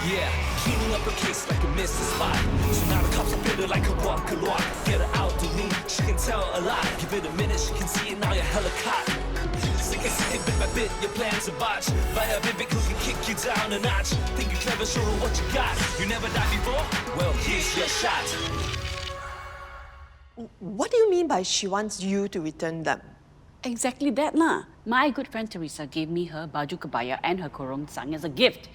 Yeah, cleaning up a case like a missed spot. So now the cops are bitter like a walk. Get her out to me, she can tell a lot. Give it a minute, she can see it, now you're hella caught. Sick and bit by bit, your plans are botched. By a vivid who can kick you down a notch. Think you're clever, show her what you got. You never died before? Well, here's your shot. What do you mean by she wants you to return them? Exactly that lah. My good friend Teresa gave me her baju kebaya and her korong sang as a gift.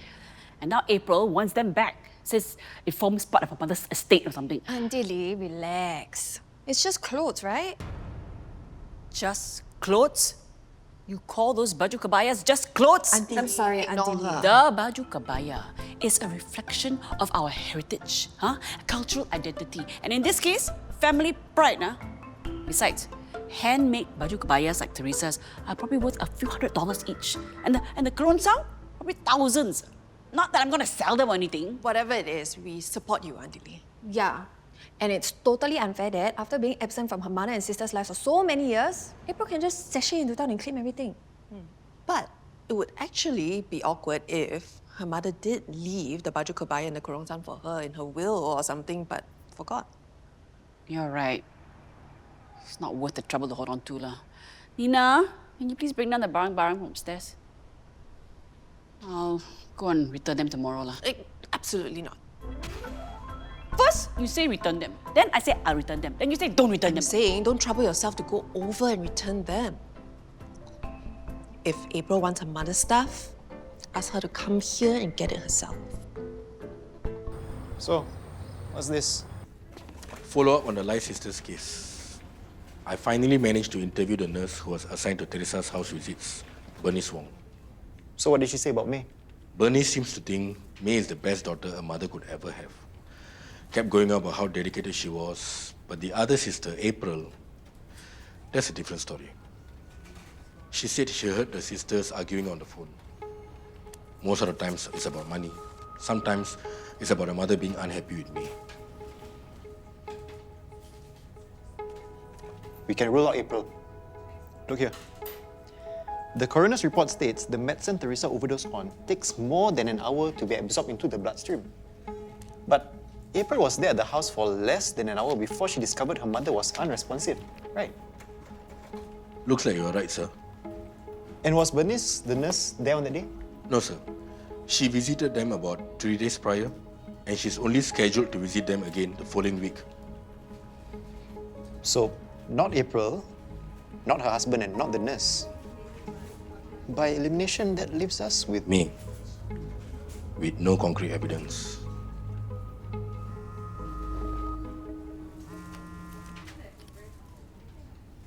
And now April wants them back. Says it forms part of her mother's estate or something. Aunty Lee, relax. It's just clothes, right? Just clothes? You call those baju kebayas just clothes? Aunty, I'm sorry, ignore Aunty Lee. her. The baju kebaya is a reflection of our heritage, cultural identity, and in this case, family pride. Besides, handmade baju kebayas like Teresa's are probably worth a few $100s each, and the korong sang probably thousands. Not that I'm gonna sell them or anything. Whatever it is, we support you, Aunty Lee. Yeah. And it's totally unfair that after being absent from her mother and sister's lives for so many years, April can just sashay into town and claim everything. But it would actually be awkward if her mother did leave the baju kebaya and the korong sang for her in her will or something, but forgot. You're right. It's not worth the trouble to hold on to lah. Nina, can you please bring down the barang-barang from upstairs? I'll go and return them tomorrow lah. Absolutely not. First, you say return them. Then I say I'll return them. Then you say don't return I'm them. saying don't trouble yourself to go over and return them. If April wants her mother's stuff, ask her to come here and get it herself. So, what's this? Follow up on the Lie Sisters case. I finally managed to interview the nurse who was assigned to Teresa's house visits, Bernice Wong. So what did she say about May? Bernice seems to think May is the best daughter a mother could ever have. Kept going on about how dedicated she was, but the other sister, April, that's a different story. She said she heard the sisters arguing on the phone. Most of the times it's about money. Sometimes it's about a mother being unhappy with me. We can rule out April. Look here. The coroner's report states the medicine Theresa overdosed on takes more than an hour to be absorbed into the bloodstream. But April was there at the house for less than an hour before she discovered her mother was unresponsive, right? Looks like you're right, sir. And was Bernice, the nurse, there on that day? No, sir. She visited them about 3 days prior, and she's only scheduled to visit them again the following week. So, not April, not her husband, and not the nurse. By elimination, that leaves us with Me, with no concrete evidence.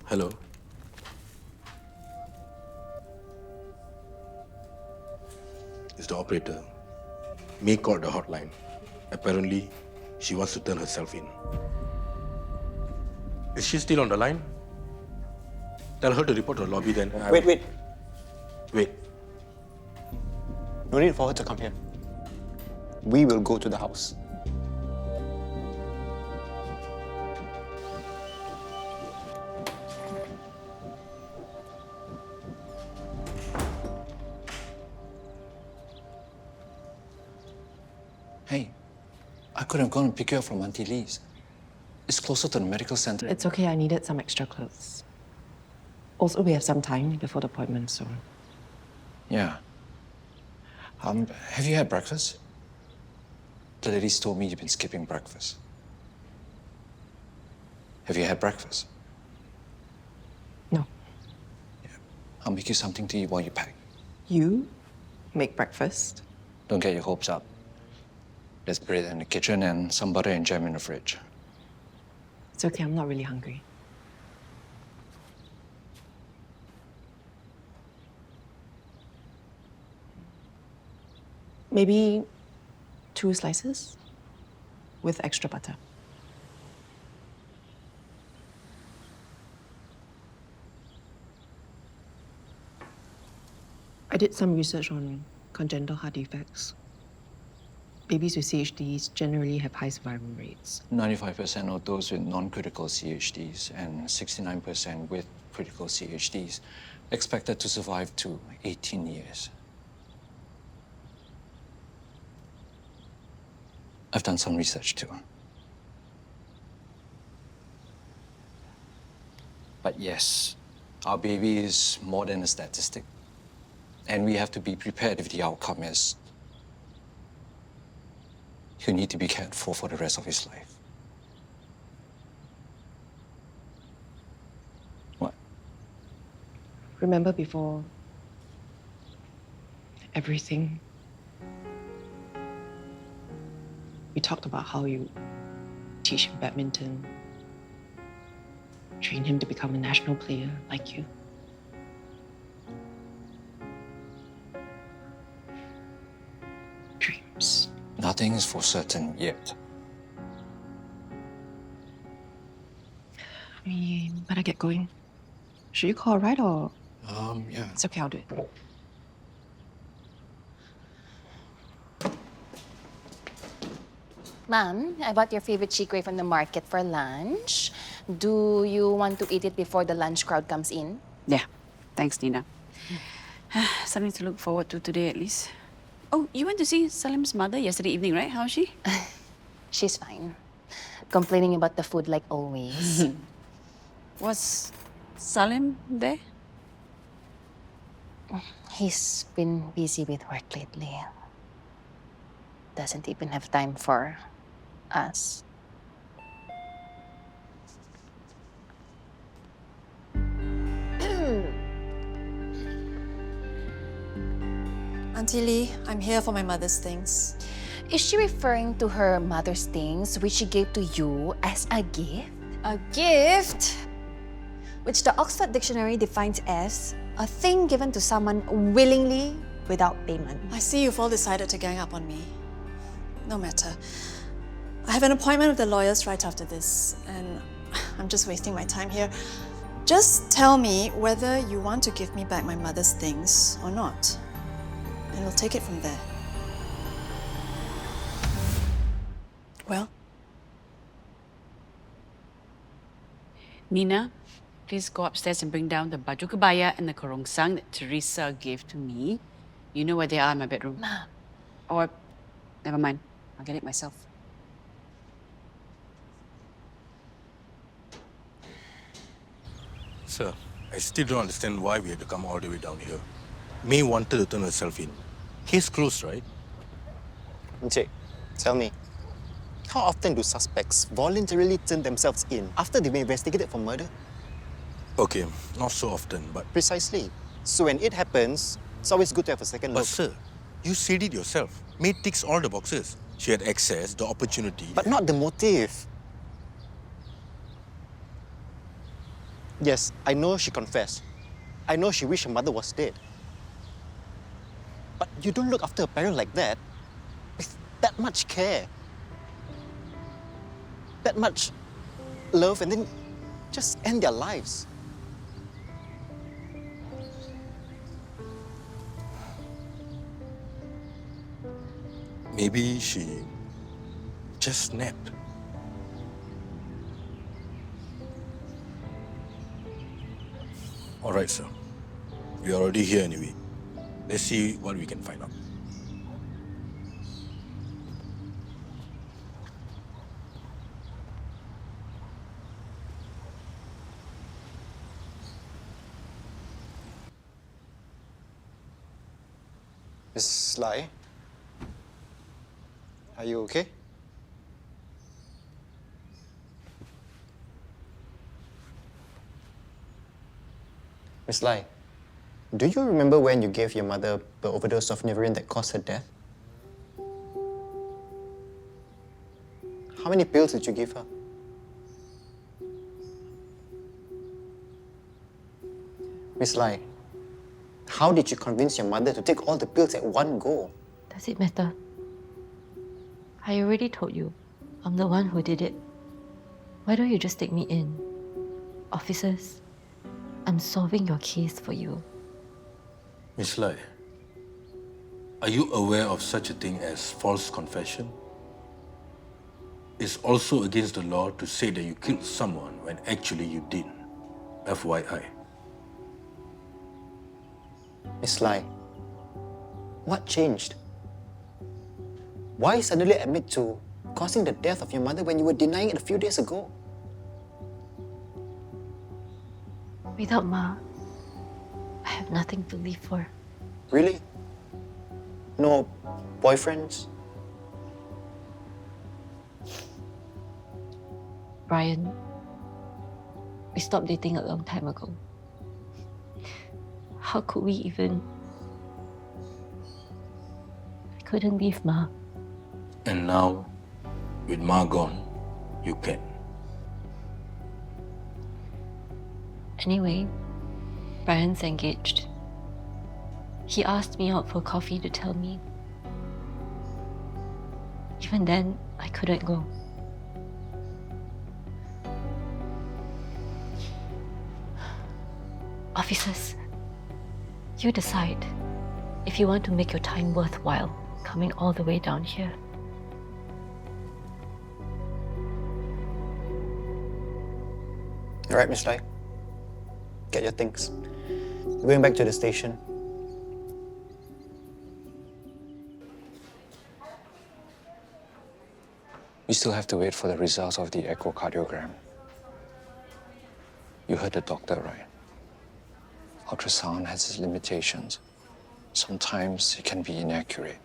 Hello? It's the operator. May called the hotline. Apparently, she wants to turn herself in. Is she still on the line? Tell her to report to the lobby then. Wait. Wait. No need for her to come here. We will go to the house. Hey, I could have gone and pick you up from Aunty Lee's. It's closer to the medical center. It's okay, I needed some extra clothes. Also, we have some time before the appointment, so... Yeah. Have you had breakfast? The ladies told me you've been skipping breakfast. Have you had breakfast? No. Yeah. I'll make you something to eat while you pack. You make breakfast? Don't get your hopes up. There's bread in the kitchen and some butter and jam in the fridge. It's okay, I'm not really hungry. Maybe 2 slices with extra butter. I did some research on congenital heart defects. Babies with CHDs generally have high survival rates. 95% of those with non-critical CHDs and 69% with critical CHDs expected to survive to 18 years. I've done some research too. But yes, our baby is more than a statistic. And we have to be prepared if the outcome is he'll need to be cared for the rest of his life. What? Remember before everything, we talked about how you teach him badminton, train him to become a national player like you. Dreams. Nothing is for certain yet. We better get going. Should you call a ride or? Yeah. It's okay, I'll do it. Ma'am, I bought your favorite chicory from the market for lunch. Do you want to eat it before the lunch crowd comes in? Yeah, thanks, Nina. Something to look forward to today, at least. Oh, you went to see Salim's mother yesterday evening, right? How is she? She's fine. Complaining about the food like always. Was Salim there? He's been busy with work lately. Doesn't even have time for us. Aunty Lee, I'm here for my mother's things. Is she referring to her mother's things, which she gave to you as a gift? A gift, which the Oxford Dictionary defines as a thing given to someone willingly without payment. I see you've all decided to gang up on me. No matter. I have an appointment with the lawyers right after this, and I'm just wasting my time here. Just tell me whether you want to give me back my mother's things or not, and we'll take it from there. Well? Nina, please go upstairs and bring down the baju kebaya and the kerongsang that Teresa gave to me. You know where they are in my bedroom. Ma'am. Or, never mind. I'll get it myself. Sir, I still don't understand why we had to come all the way down here. May wanted to turn herself in. Case closed, right? Encik, tell me, how often do suspects voluntarily turn themselves in after they've been investigated for murder? Okay, not so often, but... Precisely. So when it happens, it's always good to have a second But look. sir, you said it yourself. May ticks all the boxes. She had access, the opportunity. But not the motive. Yes, I know she confessed. I know she wished her mother was dead. But you don't look after a parent like that with that much care, that much love, and then just end their lives. Maybe she just snapped. All right, sir. We are already here anyway. Let's see what we can find out. Miss Lai, are you okay? Miss Lai, do you remember when you gave your mother the overdose of Nivirin that caused her death? How many pills did you give her? Miss Lai, how did you convince your mother to take all the pills at one go? Does it matter? I already told you, I'm the one who did it. Why don't you just take me in? Officers, I'm solving your case for you. Miss Lai, are you aware of such a thing as false confession? It's also against the law to say that you killed someone when actually you didn't. FYI. Miss Lai, what changed? Why suddenly admit to causing the death of your mother when you were denying it a few days ago. Without Ma, I have nothing to live for. Really? No boyfriends? Brian, we stopped dating a long time ago. How could we even? I couldn't leave Ma. And now, with Ma gone, you can. Anyway, Brian's engaged. He asked me out for coffee to tell me. Even then, I couldn't go. Officers, you decide if you want to make your time worthwhile coming all the way down here. All right, Miss Lai. Get your things. We're going back to the station. We still have to wait for the results of the echocardiogram. You heard the doctor, right? Ultrasound has its limitations. Sometimes it can be inaccurate.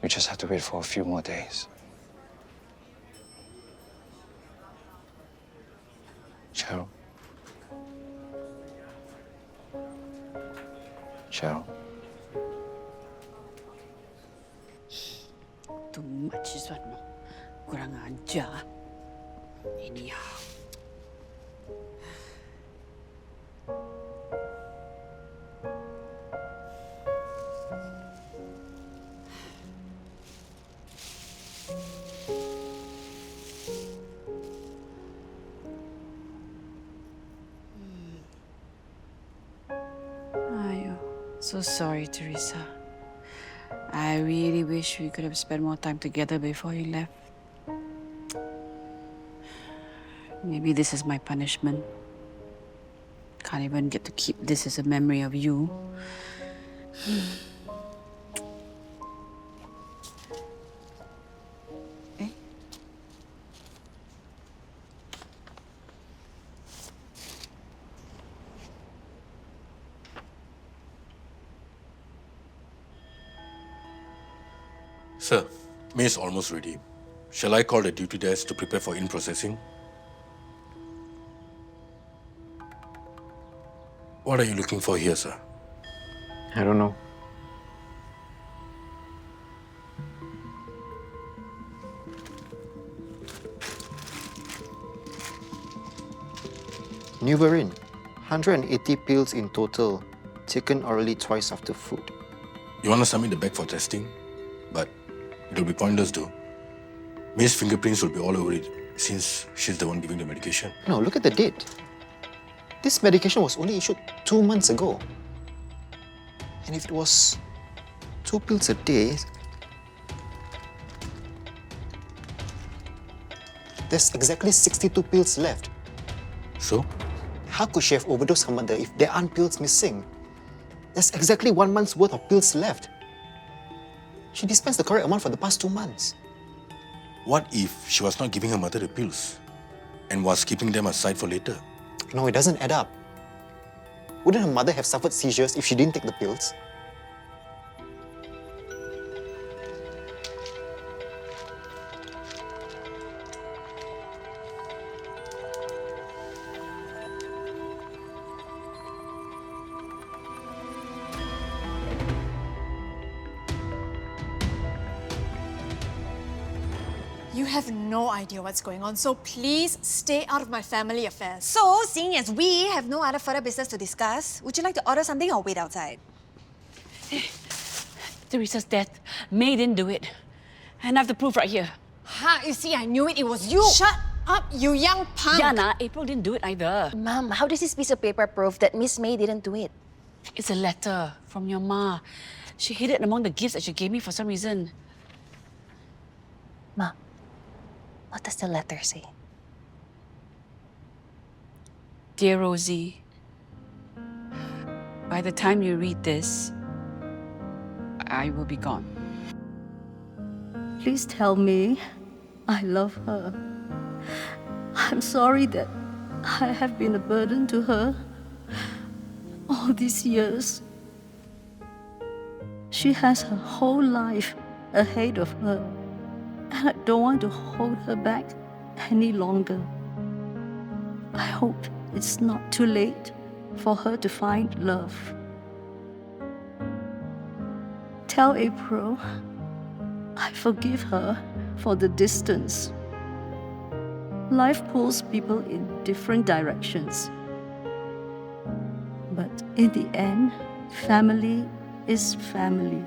We just have to wait for a few more days. Cherril? Cherril? Too much is what, no? Kurang ajar. Anyhow. So sorry, Teresa. I really wish we could have spent more time together before you left. Maybe this is my punishment. Can't even get to keep this as a memory of you. Eh? Sir, May is almost ready. Shall I call the duty desk to prepare for in-processing? What are you looking for here, sir? I don't know. Nuvarin, 180 pills in total, taken orally twice after food. You want to submit the bag for testing? But it'll be pointless though. May's fingerprints will be all over it since she's the one giving the medication. No, look at the date. This medication was only issued 2 months ago. And if it was 2 pills a day, there's exactly 62 pills left. So? How could she have overdosed her mother if there aren't pills missing? There's exactly 1 month's worth of pills left. She dispensed the correct amount for the past 2 months. What if she was not giving her mother the pills and was keeping them aside for later? No, it doesn't add up. Wouldn't her mother have suffered seizures if she didn't take the pills? You have no idea what's going on, so please stay out of my family affairs. So, seeing as we have no other further business to discuss, would you like to order something or wait outside? Teresa's death. May didn't do it. And I have the proof right here. Ha! You see, I knew it. It was you. Shut up, you young punk. Yana, April didn't do it either. Mom, how does this piece of paper prove that Miss May didn't do it? It's a letter from your ma. She hid it among the gifts that she gave me for some reason. Ma, what does the letter say? Dear Rosie, by the time you read this, I will be gone. Please tell me I love her. I'm sorry that I have been a burden to her all these years. She has her whole life ahead of her, and I don't want to hold her back any longer. I hope it's not too late for her to find love. Tell April I forgive her for the distance. Life pulls people in different directions. But in the end, family is family.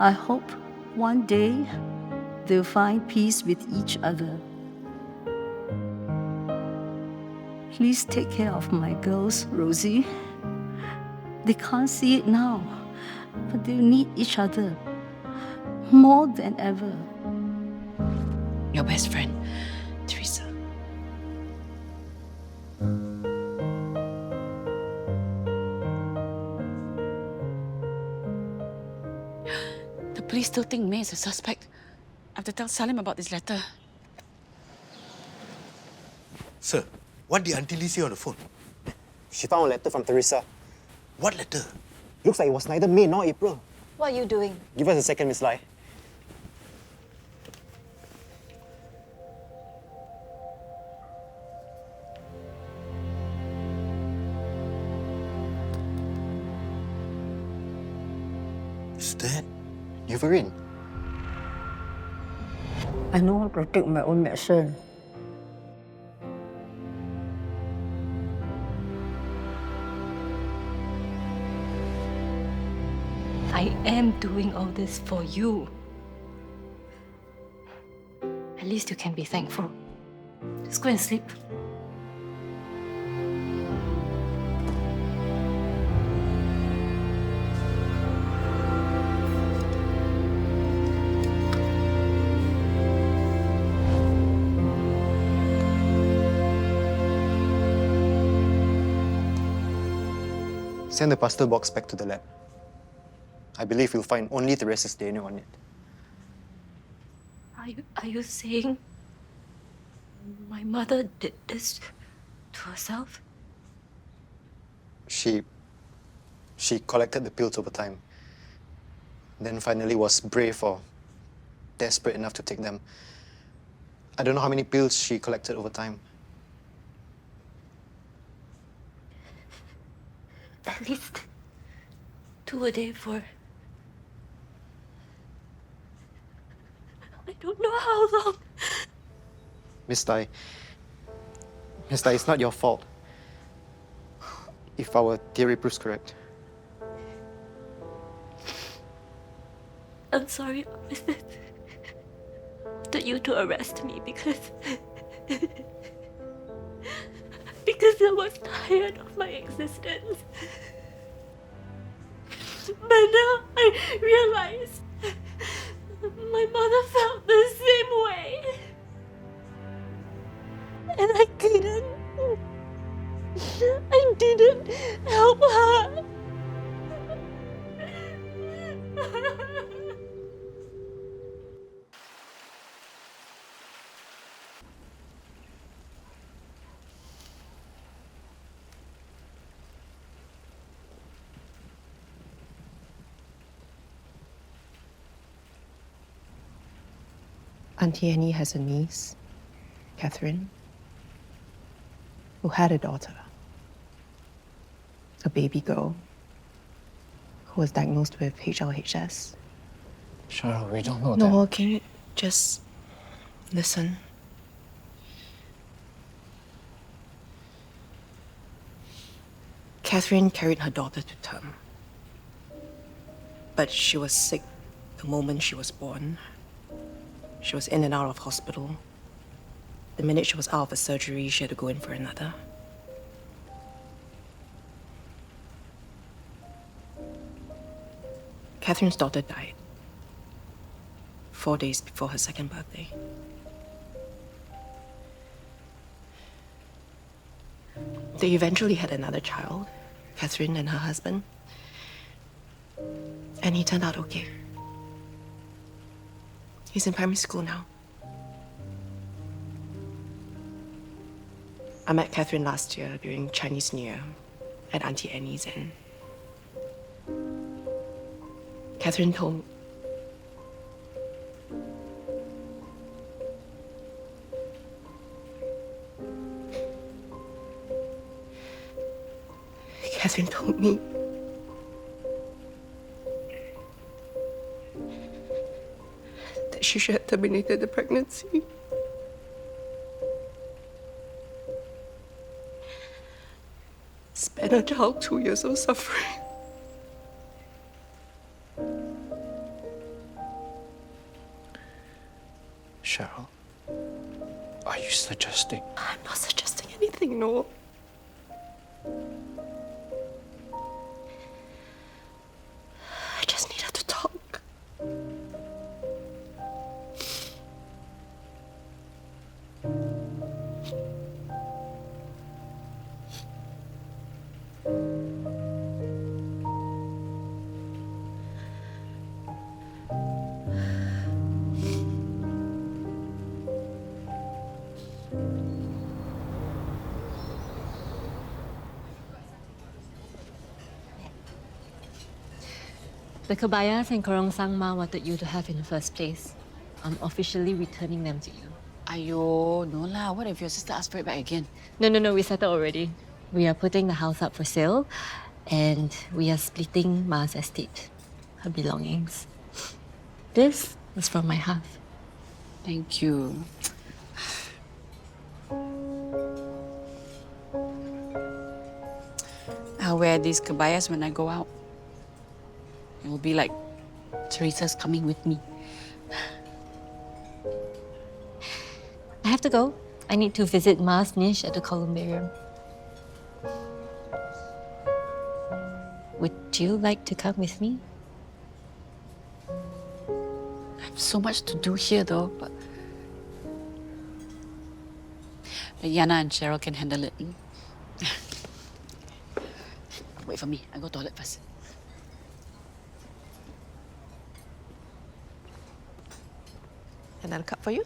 I hope one day they'll find peace with each other. Please take care of my girls, Rosie. They can't see it now, but they need each other more than ever. Your best friend, Teresa. The police still think May is a suspect. I have to tell Salim about this letter. Sir, what did Aunty Lee say on the phone? She found a letter from Theresa. What letter? Looks like it was neither May nor April. What are you doing? Give us a second, Miss Lai. Is that? Euphorine. I know how to take my own medicine. I am doing all this for you. At least you can be thankful. Just go and sleep. Send the pastel box back to the lab. I believe you'll find only Theresa's DNA on it. Are you saying my mother did this to herself? She collected the pills over time. Then finally was brave or desperate enough to take them. I don't know how many pills she collected over time. At least 2 a day for... I don't know how long. Miss Tai, it's not your fault. If our theory proves correct. I'm sorry, officer. I wanted you to arrest me because I was tired of my existence. But now I realize my mother felt the same way. And I didn't help her. Auntie Annie has a niece, Catherine, who had a daughter, a baby girl, who was diagnosed with HLHS. Cherril, we don't know that. No, can you just listen? Catherine carried her daughter to term, but she was sick the moment she was born. She was in and out of hospital. The minute she was out of a surgery, she had to go in for another. Catherine's daughter died 4 days before her second birthday. They eventually had another child, Catherine and her husband, and he turned out okay. He's in primary school now. I met Catherine last year during Chinese New Year at Auntie Annie's, and Catherine told me that she should have terminated the pregnancy. Spare her child 2 years of suffering. Cherril, are you suggesting? I'm not suggesting anything, Noel. I just need her to talk. The kebayas and kerongsang Ma wanted you to have in the first place. I'm officially returning them to you. Ayo, no lah. What if your sister asks for it back again? No, we settled already. We are putting the house up for sale and we are splitting Ma's estate, her belongings. This was from my half. Thank you. I'll wear these kebayas when I go out. It will be like Teresa's coming with me. I have to go. I need to visit Ma's niche at the columbarium. Would you like to come with me? I have so much to do here though, but Yana and Cherril can handle it. Wait for me. I go toilet first. Another cup for you?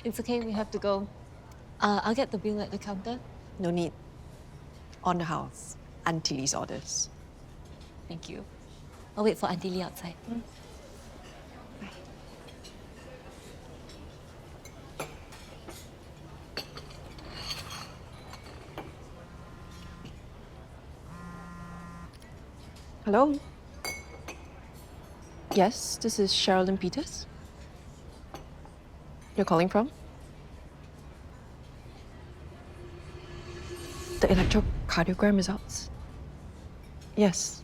It's okay, we have to go. I'll get the bill at the counter. No need. On the house. Aunty Lee's orders. Thank you. I'll wait for Aunty Lee outside. Bye. Hello? Yes, this is Cherril and Peters. You're calling from? The electrocardiogram results? Yes.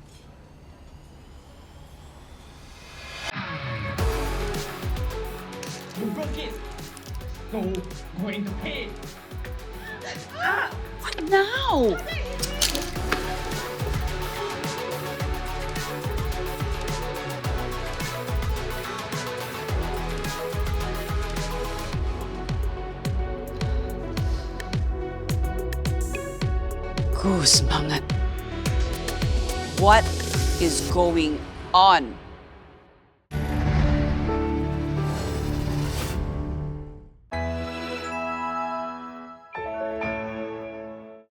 You broke it! So, going to pay! What now? Goose banget. What is going on?